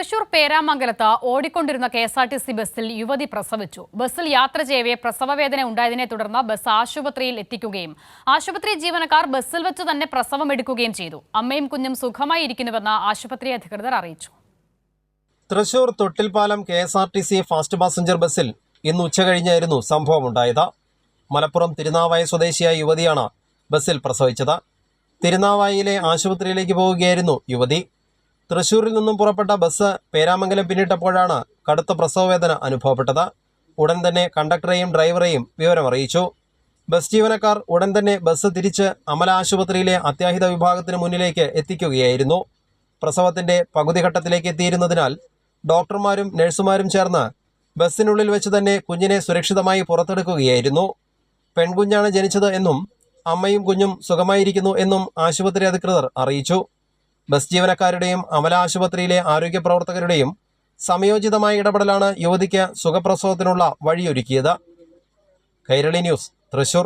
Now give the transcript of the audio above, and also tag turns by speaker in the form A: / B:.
A: തൃശൂർ പേരാമംഗലത്ത് ഓടിക്കൊണ്ടിരുന്ന KSRTC ബസ്സിൽ യുവതി പ്രസവിച്ചു. ബസ്സിൽ യാത്ര ചെയ്യവേ പ്രസവവേദന ഉണ്ടായതിനെ തുടർന്ന് ബസ് ആശുപത്രിയിൽ എത്തിക്കുകയും ആശുപത്രി ജീവനക്കാർ ബസ്സിൽ വെച്ച് തന്നെ പ്രസവമെടുക്കുകയും ചെയ്തു. അമ്മയും കുഞ്ഞും സുഖമായി ഇരിക്കുന്നുവെന്ന് ആശുപത്രി അധികൃതർ അറിയിച്ചു.
B: Thrissur Thottilpalam KSRTC fast passenger ബസ്സിൽ ഇന്ന് ഉച്ചകഴിഞ്ഞായിരുന്നു സംഭവമുണ്ടായത്. മലപ്പുറം തിരുനാവായ സ്വദേശിയായ യുവതിയാണ് ബസ്സിൽ പ്രസവിച്ചത്. തിരുനാവായയിലെ ആശുപത്രിയിലേക്ക് പോവുകയായിരുന്നു യുവതി. തൃശൂരിൽ നിന്നും പുറപ്പെട്ട ബസ് പേരാമംഗലം പിന്നിട്ടപ്പോഴാണ് കടുത്ത പ്രസവവേദന അനുഭവപ്പെട്ടത്. ഉടൻ തന്നെ കണ്ടക്ടറെയും ഡ്രൈവറെയും വിവരമറിയിച്ചു. ബസ് ജീവനക്കാർ ഉടൻ തന്നെ ബസ് തിരിച്ച് അമല ആശുപത്രിയിലെ അത്യാഹിത വിഭാഗത്തിന് മുന്നിലേക്ക് എത്തിക്കുകയായിരുന്നു. പ്രസവത്തിന്റെ പകുതി ഘട്ടത്തിലേക്ക് എത്തിയിരുന്നതിനാൽ ഡോക്ടർമാരും നഴ്സുമാരും ചേർന്ന് ബസ്സിനുള്ളിൽ വെച്ച് തന്നെ കുഞ്ഞിനെ സുരക്ഷിതമായി പുറത്തെടുക്കുകയായിരുന്നു. പെൺകുഞ്ഞാണ് ജനിച്ചത് എന്നും അമ്മയും കുഞ്ഞും സുഖമായിരിക്കുന്നു എന്നും ആശുപത്രി അധികൃതർ അറിയിച്ചു. ബസ് ജീവനക്കാരുടെയും അമല ആശുപത്രിയിലെ ആരോഗ്യ പ്രവർത്തകരുടെയും സമയോചിതമായ ഇടപെടലാണ് യുവതിക്ക് സുഖപ്രസവത്തിനുള്ള വഴിയൊരുക്കിയത്. കൈരളി ന്യൂസ്, തൃശൂർ.